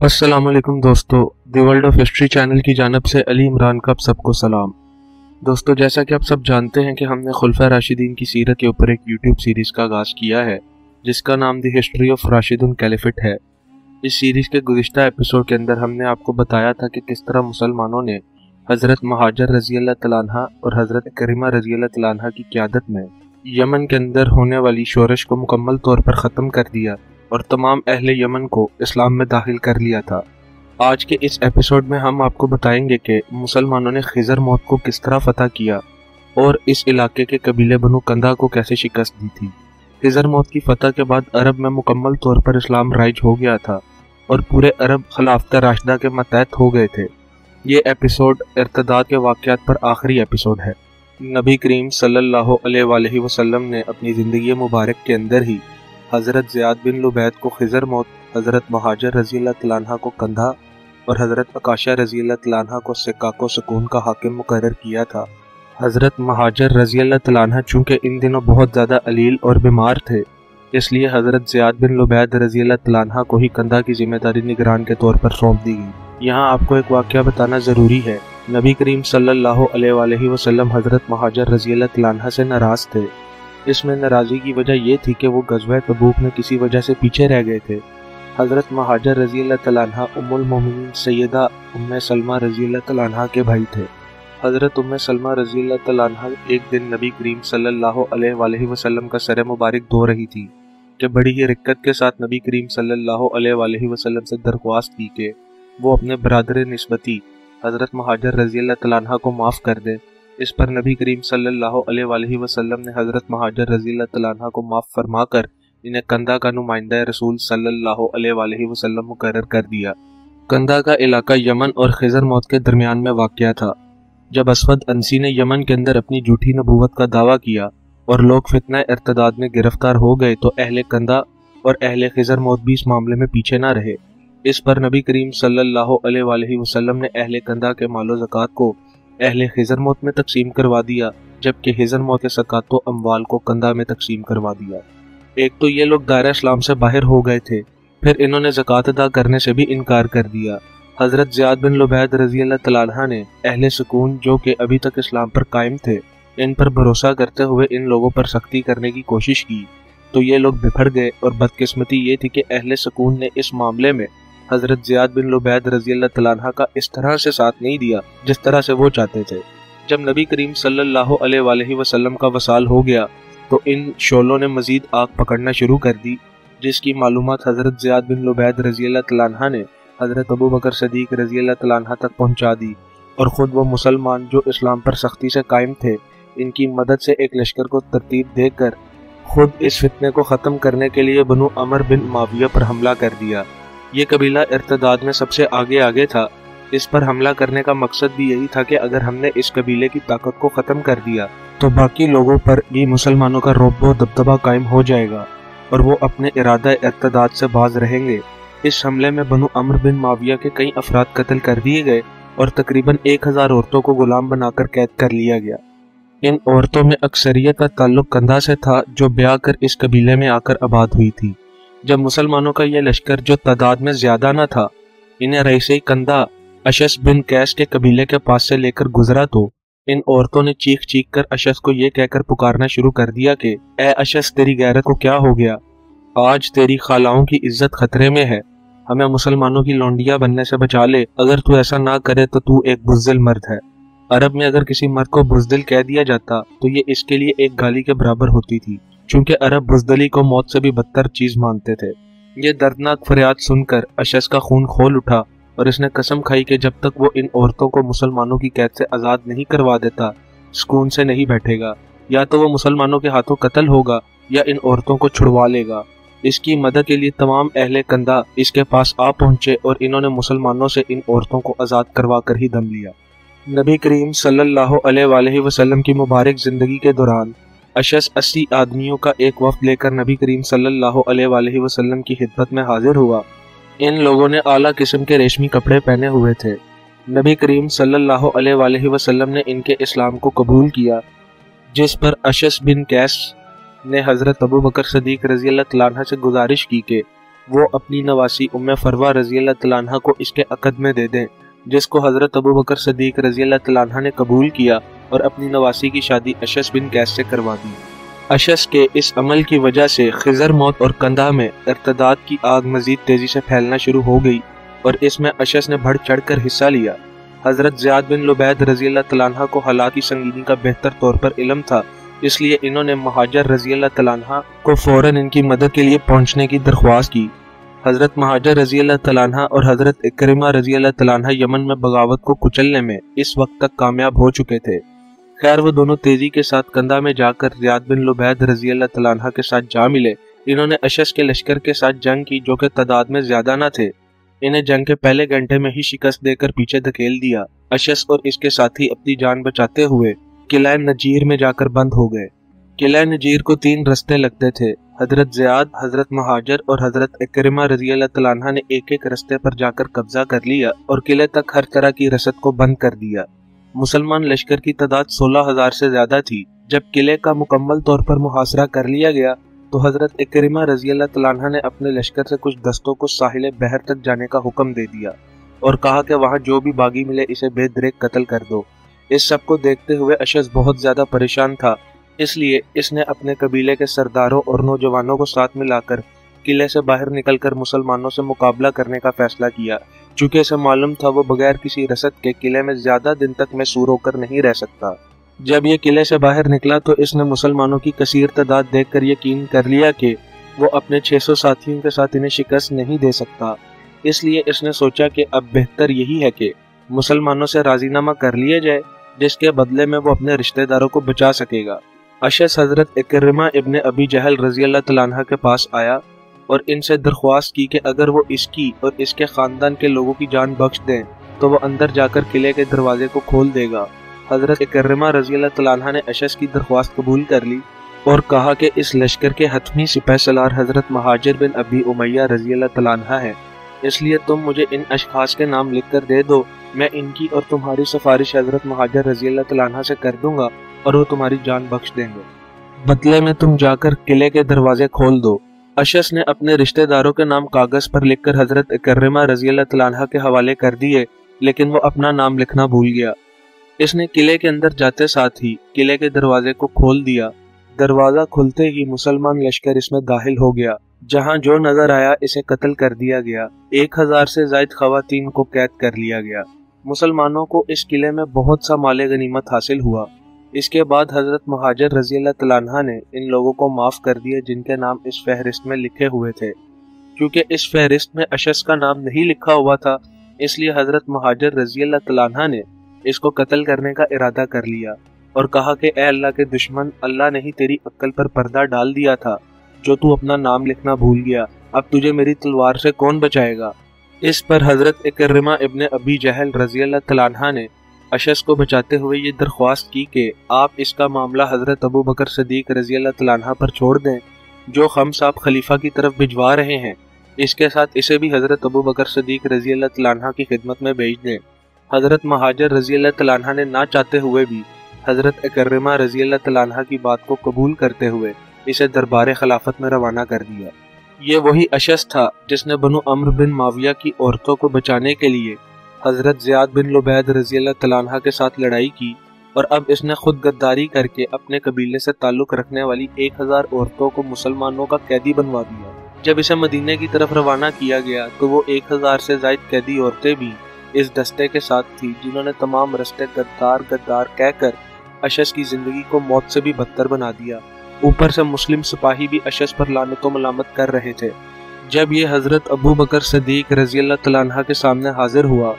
अस्सलाम वालेकुम दोस्तों, the world of history channel की जानिब से अली इमरान का आप सबको सलाम। दोस्तों, जैसा कि आप सब जानते हैं कि हमने खुलफा राशिदीन की सीरत के ऊपर एक यूट्यूब सीरीज़ का आगाज़ किया है जिसका नाम द हिस्ट्री ऑफ राशिदुन कैलिफेट है। इस सीरीज़ के गुज़िश्ता एपिसोड के अंदर हमने आपको बताया था कि किस तरह मुसलमानों ने हज़रत महाजर रज़ी अल्लाह तआला अन्हा और हज़रत करीमा रज़ी अल्लाह तआला अन्हा की क़यादत में यमन के अंदर होने वाली शोरश को मुकम्मल तौर पर ख़त्म कर दिया और तमाम अहले यमन को इस्लाम में दाखिल कर लिया था। आज के इस एपिसोड में हम आपको बताएंगे कि मुसलमानों ने खिज़र मौत को किस तरह फतह किया और इस इलाके के कबीले बनु कंदा को कैसे शिकस्त दी थी। खिज़र मौत की फतह के बाद अरब में मुकम्मल तौर पर इस्लाम राइज हो गया था और पूरे अरब खिलाफत राशिदा के मतहत हो गए थे। ये एपिसोड इर्तदाद के वाक़यात पर आखिरी एपिसोड है। नबी करीम सल्लल्लाहु अलैहि वसल्लम ने अपनी ज़िंदगी मुबारक के अंदर ही हज़रत ज़ियाद बिन लुबैद को खिज़र मौत, हज़रत महाजर रज़ी अल्लाह तआला अन्हा को कंधा और हज़रत अकाशा रज़ी अल्लाह तआला अन्हा को सिकाको सुकून का हाकिम मुकर्रर किया था। हज़रत महाजर रज़ी अल्लाह तआला अन्हा चूँकि इन दिनों बहुत ज़्यादा अलील और बीमार थे, इसलिए हज़रत ज़ियाद बिन लुबैद रज़ी अल्लाह तआला अन्हा को ही कंधा की जिम्मेदारी निगरान के तौर पर सौंप दी गई। यहाँ आपको एक वाक़या बताना ज़रूरी है। नबी करीम सल्लल्लाहु अलैहि वसल्लम हज़रत महाजर रज़ी अल्लाह तआला अन्हा से नाराज़ थे। इसमें नाराज़गी की वजह यह थी कि वो गज़वा तबूक में किसी वजह से पीछे रह गए थे। हज़रत महाजर रज़ी अल्लाह तआला अन्हा उम्मुल मोमिनीन सैयदा उम्मे सलमा रज़ी अल्लाह तआला अन्हा के भाई थे। हज़रत उम्मे सलमा रज़ी अल्लाह तआला अन्हा एक दिन नबी करीम सल्लल्लाहु अलैहि वसल्लम का सर मुबारक धो रही थी कि बड़ी ही रिक्कत के साथ नबी करीम सल्लल्लाहु अलैहि वसल्लम से दरख्वास्त की कि वो अपने बरादर निस्बती हज़रत महाजर रज़ी अल्लाह तआला अन्हा को माफ़ कर दे। इस पर नबी करीम सल्लल्लाहु अलैहि वसल्लम ने हज़रत महाजर रज़ी अल्लाह तआला अन्हा को माफ़ फरमाकर इन्हें कंधा का नुमाइंदा रसूल सल्लल्लाहु अलैहि वसल्लम मुकर्रर कर दिया। कंधा का इलाका यमन और खिज़र मौत के दरमियान में वाक़या था। जब असवद अंसी ने यमन के अंदर अपनी झूठी नबूवत का दावा किया और लोग फितना इर्तदाद में गिरफ्तार हो गए तो अहले कंधा और अहले खिज़र मौत भी इस मामले में पीछे ना रहे। इस पर नबी करीम सल्लल्लाहु अलैहि वसल्लम ने अहले कंधा के मालो ज़कात को अहले खिज़र मौत में तकसीम करवा दिया, जबकि खिज़र मौत के ज़कात व अम्वाल को कंधा में तकसीम करवा दिया। एक तो ये लोग दायरा इस्लाम से बाहर हो गए थे, फिर इन्होंने ज़कात अदा करने से भी इनकार कर दिया। हज़रत ज़ियाद बिन लुबैद रज़ी अल्लाह तआला अन्हा ने अहले सुकून जो कि अभी तक इस्लाम पर कायम थे, इन पर भरोसा करते हुए इन लोगों पर सख्ती करने की कोशिश की तो ये लोग बिफर गए और बदकिस्मती ये थी कि अहले सुकून ने इस मामले में हज़रत ज़ियाद बिन लुबैद रज़ी अल्लाह तआला अन्हा का इस तरह से साथ नहीं दिया जिस तरह से वो चाहते थे। जब नबी करीम सल्लल्लाहु अलैहि वसल्लम का वसाल हो गया तो इन शोलों ने मज़ीद आग पकड़ना शुरू कर दी, जिसकी मालूमात हज़रत ज़ियाद बिन लुबैद रज़ी अल्लाह तआला अन्हा ने हज़रत अबू बकर सदीक रज़ी अल्लाह तआला अन्हा तक पहुँचा दी और ख़ुद वो मुसलमान जो इस्लाम पर सख्ती से कायम थे, इनकी मदद से एक लश्कर को तरतीब देकर खुद इस फितने को ख़त्म करने के लिए बनु अमर बिन माविया पर हमला कर दिया। ये कबीला इर्तदाद में सबसे आगे था। इस पर हमला करने का मकसद भी यही था कि अगर हमने इस कबीले की ताकत को ख़त्म कर दिया तो बाकी लोगों पर भी मुसलमानों का रौब व दबदबा कायम हो जाएगा और वो अपने इरादा इर्तदाद से बाज रहेंगे। इस हमले में बनु अमर बिन माविया के कई अफराद कत्ल कर दिए गए और तकरीबन 1000 औरतों को गुलाम बनाकर कैद कर लिया गया। इन औरतों में अक्सरियत का ताल्लुक कंधा से था जो ब्याह कर इस कबीले में आकर आबाद हुई थी। जब मुसलमानों का यह लश्कर जो तादाद में ज्यादा न था, इन्हें रईसे कंधा अशस बिन कैस के कबीले के पास से लेकर गुजरा तो इन औरतों ने चीख चीख कर अशस को यह कहकर पुकारना शुरू कर दिया कि ए अशस, तेरी गैरत को क्या हो गया? आज तेरी खालाओं की इज्जत खतरे में है, हमें मुसलमानों की लौंडिया बनने से बचा ले। अगर तू ऐसा ना करे तो तू एक बुज़दिल मर्द है। अरब में अगर किसी मर्द को बुज़दिल कह दिया जाता तो ये इसके लिए एक गाली के बराबर होती थी, चूंकि अरब बुज़दली को मौत से भी बदतर चीज मानते थे। ये दर्दनाक फरियाद सुनकर अशस का खून खोल उठा और इसने कसम खाई कि जब तक वो इन औरतों को मुसलमानों की कैद से आज़ाद नहीं करवा देता, सुकून से नहीं बैठेगा। या तो वो मुसलमानों के हाथों कत्ल होगा या इन औरतों को छुड़वा लेगा। इसकी मदद के लिए तमाम अहले कंधा इसके पास आ पहुंचे और इन्होंने मुसलमानों से इन औरतों को आज़ाद करवा कर ही दम लिया। नबी करीम सल्लल्लाहु अलैहि वसल्लम की मुबारक ज़िंदगी के दौरान अशस 80 आदमियों का एक वफ़्द लेकर नबी करीम सल्लल्लाहु अलैहि वसल्लम की खिदमत में हाजिर हुआ। इन लोगों ने आला किस्म के रेशमी कपड़े पहने हुए थे। नबी करीम सल्लल्लाहु अलैहि वसल्लम ने इनके इस्लाम को कबूल किया, जिस पर अशस बिन कैस ने हज़रत अबू बकर सदीक रज़ी अल्लाह तआला अन्हु से गुजारिश की कि वो अपनी नवासी उम्मे फरवा रजी अल्लाह तआला अन्हा को इसके अक़द में दे दें, जिसको हज़रत अबू बकर सदीक रजी अल्लाह तआला अन्हा ने कबूल किया और अपनी नवासी की शादी अशस बिन कैस से करवा दी। अशस के इस अमल की वजह से खिज़र मौत और कंधा में इर्तदाद की आग मजीद तेजी से फैलना शुरू हो गई और इसमें अशस ने बढ़ चढ़ कर हिस्सा लिया। हज़रत ज़ियाद बिन लुबैद रजी अल्लाह तआला अन्हा को हालात की संगीनी का बेहतर तौर पर इल्म था, इसलिए इन्होंने महाजर रजी अल्लाह तआला अन्हा को फौरन इनकी मदद के लिए पहुंचने की दरख्वास्त की। हज़रत महाजर रजी अल्लाह तआला अन्हा और हज़रत इकरिमा रजी अल्लाह तआला अन्हा यमन में बगावत को कुचलने में इस वक्त तक कामयाब हो चुके थे। खैर वो दोनों तेजी के साथ कंधा में जाकर ज़ियाद बिन लुबैद रजी अल्लाह तआला अन्हा के साथ जा मिले। इन्होंने अशस के लश्कर के साथ जंग की, जो कि तादाद में ज्यादा न थे। इन्हें जंग के पहले घंटे में ही शिकस्त देकर पीछे धकेल दिया। अशस और इसके साथी अपनी जान बचाते हुए किला नजीर में जाकर बंद हो गए। किला नजीर को 3 रास्ते लगते थे। हजरत ज़ियाद, हजरत महाजर और हजरत इकरिमा रजी अल्लाह तआला अन्हा ने एक एक रास्ते पर जाकर कब्जा कर लिया और किले तक हर तरह की रसद को बंद कर दिया। मुसलमान लश्कर की तादाद 16,000 से ज्यादा थी। जब किले का मुकम्मल तौर पर मुहासरा कर लिया गया तो हजरत इकरिमा रजी अल्लाह तआला अन्हा ने अपने लश्कर से कुछ दस्तों को साहिल बहर तक जाने का हुक्म दे दिया और कहा कि वहां जो भी बागी मिले इसे बेदरेक कत्ल कर दो। इस सब को देखते हुए अशस बहुत ज्यादा परेशान था, इसलिए इसने अपने कबीले के सरदारों और नौजवानों को साथ मिलाकर किले से बाहर निकलकर मुसलमानों से मुकाबला करने का फैसला किया। चूंकि इसे मालूम था वो बगैर किसी रसद के किले में ज्यादा दिन तक महसूर होकर नहीं रह सकता। जब ये किले से बाहर निकला तो इसने मुसलमानों की कसीर तादाद देखकर यकीन कर लिया कि वो अपने 600 साथियों के साथ इन्हें शिकस्त नहीं दे सकता। इसलिए इसने सोचा कि अब बेहतर यही है कि मुसलमानों से राजीनामा कर लिया जाए, जिसके बदले में वो अपने रिश्तेदारों को बचा सकेगा। अशस हजरत इकरिमा इब्ने अबी जहल रजी अल्लाह तआला अन्हा के पास आया और इनसे दरख्वास्त की कि अगर वो इसकी और इसके खानदान के लोगों की जान बख्श दें तो वो अंदर जाकर किले के दरवाजे को खोल देगा। हजरत इकरिमा रजी अल्लाह तआला अन्हा ने अशस की दरख्वास्त कबूल कर ली और कहा कि इस लश्कर के हतमी सिपह सलार हजरत महाजिर बिन अबी उमैया रजी अल्लाह तआला अन्हा है, इसलिए तुम मुझे इन अशखास के नाम लिख कर दे दो। मैं इनकी और तुम्हारी सिफारिश हजरत महाजिर रजी अल्लाह तआला अन्हा से कर दूंगा और वो तुम्हारी जान बख्श देंगे। बदले में तुम जाकर किले के दरवाजे खोल दो। अशस ने अपने रिश्तेदारों के नाम कागज पर लिखकर हजरत इकरिमा रजी अल्लाह तआला अन्हा के हवाले कर दिए, लेकिन वो अपना नाम लिखना भूल गया। इसने किले के अंदर जाते साथ ही किले के दरवाजे को खोल दिया। दरवाजा खुलते ही मुसलमान लश्कर इसमें दाखिल हो गया। जहां जो नजर आया इसे कत्ल कर दिया गया। 1000 से ज्यादा खवातीन को कैद कर लिया गया। मुसलमानों को इस किले में बहुत सा माले गनीमत हासिल हुआ। इसके बाद हजरत महाजिर रजी अल्लाह तआला अन्हा ने इन लोगों को माफ कर दिया जिनके नाम इस फहरिस्त में लिखे हुए थे। क्योंकि इस फहरिस्त में अशस का नाम नहीं लिखा हुआ था, इसलिए हजरत महाजिर रजी अल्लाह तआला अन्हा ने इसको कत्ल करने का इरादा कर लिया और कहा कि ए अल्लाह के दुश्मन, अल्लाह ने ही तेरी अक्ल पर पर्दा डाल दिया था जो तू अपना नाम लिखना भूल गया। अब तुझे मेरी तलवार से कौन बचाएगा। इस पर हजरत इकरिमा इब्ने अबी जहल रजी अल्लाह तआला अन्हा ने अशस को बचाते हुए ये दरख्वास्त की कि आप इसका मामला हजरत अबू बकर सदीक रजी अल्लाह तआला अन्हा पर छोड़ दें, जो खम्स आप खलीफा की तरफ भिजवा रहे हैं। इसके साथ इसे भी हजरत अबू बकर सदीक रजी अल्लाह तआला अन्हा की खिदमत में भेज दें। हजरत महाजिर रजी अल्लाह तआला अन्हा ने ना चाहते हुए भी हजरत इकरिमा रजी अल्लाह तआला अन्हा की बात को कबूल करते हुए इसे दरबार खिलाफत में रवाना कर दिया। ये वही अशस था जिसने बनु अम्र बिन माविया की औरतों को बचाने के लिए हजरत ज़ियाद बिन लुबैद रजी अल्लाह तआला अन्हा के साथ लड़ाई की और अब इसने खुद गद्दारी करके अपने कबीले से ताल्लुक रखने वाली 1000 औरतों को मुसलमानों का कैदी बनवा दिया। जब इसे मदीने की तरफ रवाना किया गया तो वो 1000 से ज्यादा कैदी औरतें भी इस दस्ते के साथ थी, जिन्होंने तमाम रस्ते गद्दार गद्दार कहकर अशस की जिंदगी को मौत से भी बदतर बना दिया। ऊपर से मुस्लिम सिपाही भी अशस पर लानत व मलामत कर रहे थे। जब ये हजरत अबू बकर सदीक रजी अल्लाह तआला अन्हा के सामने हाजिर हुआ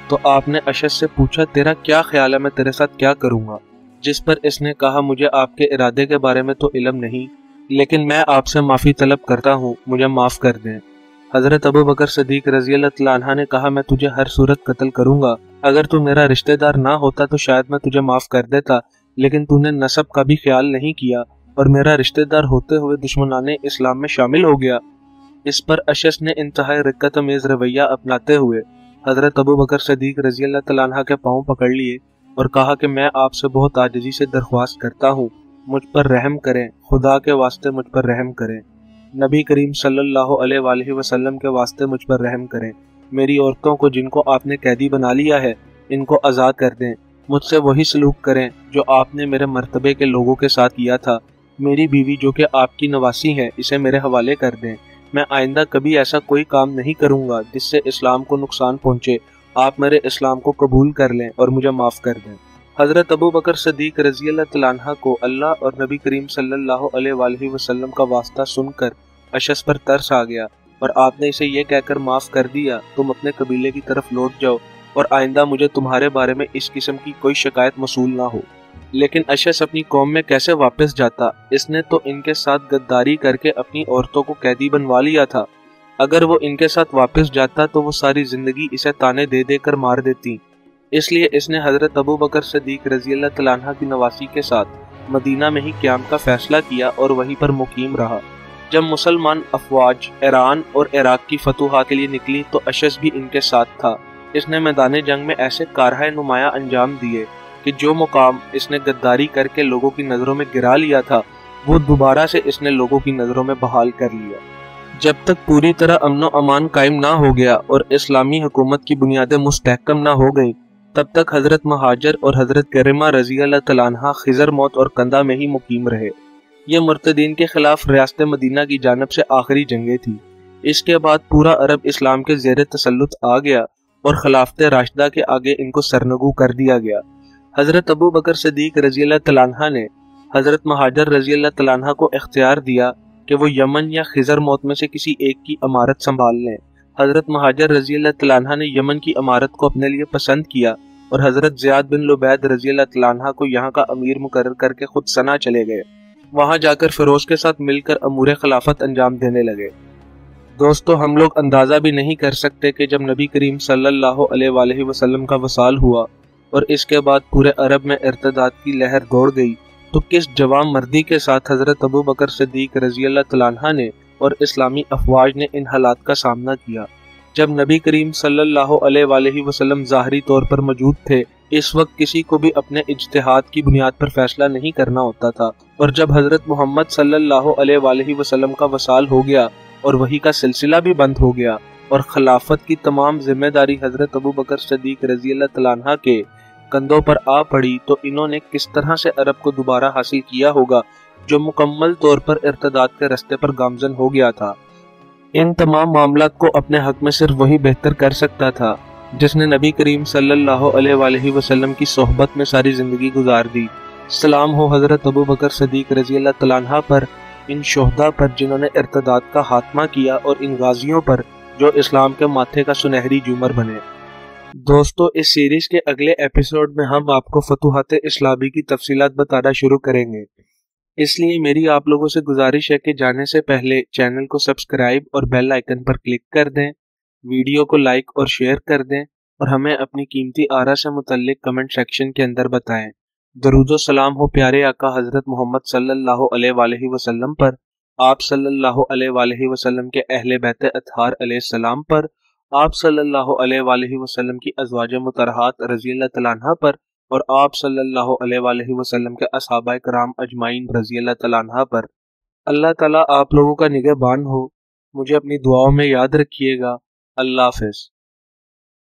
तो आपने अशस से पूछा, तेरा क्या ख्याल है, मैं तेरे साथ क्या करूंगा। जिस पर इसने कहा, मुझे आपके इरादे के बारे में तो इल्म नहीं, लेकिन मैं आपसे माफी तलब करता हूँ, मुझे माफ कर दें। हजरत अबू बकर सदीक रजी अल्लाह तआला अन्हा ने कहा, मैं तुझे हर सूरत कत्ल करूंगा। अगर तू मेरा रिश्तेदार ना होता तो शायद मैं तुझे माफ कर देता, लेकिन तूने नसब का भी ख्याल नहीं किया और मेरा रिश्तेदार होते हुए दुश्मनाने इस्लाम में शामिल हो गया। इस पर अशस ने इंतहाई रिक्कत अमेज रवैया अपनाते हुए हजरत अबू बकर सदीक रजी अल्लाह तआला अन्हा के पांव पकड़ लिए और कहा कि मैं आपसे बहुत आजिजी से दरख्वास्त करता हूँ, मुझ पर रहम करें, खुदा के वास्ते मुझ पर रहम करें। نبی کریم صلی اللہ علیہ وآلہ وسلم کے واسطے مجھ پر رحم کریں، میری عورتوں کو جن کو آپ نے قیدی بنا لیا ہے ان کو آزاد کر دیں، مجھ سے وہی سلوک کریں جو آپ نے میرے مرتبے کے لوگوں کے ساتھ کیا تھا، میری بیوی جو کہ آپ کی نواسی ہے اسے میرے حوالے کر دیں، میں آئندہ کبھی ایسا کوئی کام نہیں کروں گا جس سے اسلام کو نقصان پہنچے، آپ میرے اسلام کو قبول کر لیں اور مجھے معاف کر دیں۔ حضرت ابو بکر صدیق رضی اللہ تعالیٰ عنہ کو اللہ اور نبی کریم صلی اللہ علیہ وآلہ وسلم کا واسطہ سن کر اشعث پر ترس آ گیا اور آپ نے اسے یہ کہہ کر معاف کر دیا، تم اپنے قبیلے کی طرف لوٹ جاؤ اور آئندہ مجھے تمہارے بارے میں اس قسم کی کوئی شکایت موصول نہ ہو۔ لیکن اشعث اپنی قوم میں کیسے واپس جاتا؟ اس نے تو ان کے ساتھ غداری کر کے اپنی عورتوں کو قیدی بنوا لیا تھا، اگر وہ ان کے ساتھ واپس جاتا تو وہ ساری زندگی اسے تانے دے دے کر مار دیتی، اس لیے اس نے حضرت ابو بکر صدیق رضی اللہ تعالیٰ عنہ کی نواسی کے ساتھ مدینہ میں ہی قیام کا فیصلہ کیا اور وہیں پر مقیم رہا۔ جب مسلمان افواج ایران اور عراق کی فتوحات کے لیے نکلی تو اشعث بھی ان کے ساتھ تھا، اس نے میدان جنگ میں ایسے کارہائے نمایاں انجام دیے کہ جو مقام اس نے غداری کر کے لوگوں کی نظروں میں گرا لیا تھا وہ دوبارہ سے اس نے لوگوں کی نظروں میں بحال کر لیا۔ جب تک پوری طرح امن و امان قائم نہ ہو گیا اور اسلامی حکومت کی بنیادیں مستحکم نہ ہو گئیں تب تک حضرت مہاجر اور حضرت کرمہ رضی اللہ تعالیٰ عنہ خضر موت اور کندہ میں ہی مقیم رہے۔ یہ مرتدین کے خلاف ریاست مدینہ کی جانب سے آخری جنگیں تھیں۔ اس کے بعد پورا عرب اسلام کے زیر تسلط آ گیا اور خلافت راشدہ کے آگے ان کو سرنگو کر دیا گیا۔ حضرت ابو بکر صدیق رضی اللہ تعالیٰ عنہ نے حضرت مہاجر رضی اللہ تعالیٰ عنہ کو اختیار دیا کہ وہ یمن یا خضر موت میں سے کسی ایک کی امارت سنبھال لیں۔ حضرت مہاجر رضی اللہ تعالیٰ عنہ نے یمن کی امارت کو اپنے لیے پسند کیا اور حضرت زیاد بن لبید رضی اللہ تعالیٰ عنہ کو یہاں کا امیر مقرر کر کے خود سنا چلے گئے، وہاں جا کر فیروز کے ساتھ مل کر امور خلافت انجام دینے لگے۔ دوستو، ہم لوگ اندازہ بھی نہیں کر سکتے کہ جب نبی کریم صلی اللہ علیہ وآلہ وسلم کا وصال ہوا اور اس کے بعد پورے عرب میں ارتداد کی لہر دوڑ گئی تو کس جوان مردی کے ساتھ حضرت ابو بکر صدیق رضی اللہ تعالیٰ عنہ نے اور اسلامی افواج نے ان حالات کا سامنا کیا۔ جب نبی کریم صلی اللہ علیہ وآلہ وسلم ظاہری طور پر موجود تھے، اس وقت کسی کو بھی اپنے اجتہاد کی بنیاد پر فیصلہ نہیں کرنا ہوتا تھا، اور جب حضرت محمد صلی اللہ علیہ وآلہ وسلم کا وصال ہو گیا اور وحی کا سلسلہ بھی بند ہو گیا اور خلافت کی تمام ذمہ داری حضرت ابو بکر صدیق رضی اللہ تعالیٰ عنہ کے کندھوں پر آ پڑی تو انہوں نے کس طرح سے عرب کو دوبارہ حاصل کیا ہوگا جو مکمل طور پر ارتداد کے رستے پر گامزن ہو گیا تھا۔ ان تمام معاملات کو اپنے حق میں صرف وہی بہتر کر سکتا تھا جس نے نبی کریم صلی اللہ علیہ وآلہ وسلم کی صحبت میں ساری زندگی گزار دی۔ سلام ہو حضرت ابو بکر صدیق رضی اللہ تعالیٰ عنہ پر، ان شہداء پر جنہوں نے ارتداد کا خاتمہ کیا اور ان غازیوں پر جو اسلام کے ماتھے کا سنہری جومر بنے۔ دوستو، اس سیریز کے اگلے ایپیسوڈ میں ہم آپ کو فتوحات اسلامی کی تفصیلات بتانا شروع کریں گے، اس لیے میری آپ لوگوں سے گزارش ہے کہ جانے سے پہلے چینل کو سبسکرائب اور بیل آئیکن پر کلک کر دیں، ویڈیو کو لائک اور شیئر کر دیں اور ہمیں اپنی قیمتی آراء سے متعلق کمنٹ سیکشن کے اندر بتائیں۔ درود و سلام ہو پیارے آقا حضرت محمد صلی اللہ علیہ وآلہ وسلم پر، آپ صلی اللہ علیہ وآلہ وسلم کے اہل بیت اطہار علیہ السلام پر، آپ صلی اللہ علیہ وآلہ وسلم کی ازواج مطہرات رضی اللہ تعالیٰ عنہ پر، اور آپ صلی اللہ علیہ وآلہ وسلم کے اصحابہ کرام اجمعین رضی اللہ تعالیٰ عنہ پر۔ اللہ تعالیٰ آپ لوگوں کا نگہبان ہو، مجھے اپنی دعاؤں میں یاد رکھیے گا۔ اللہ حافظ۔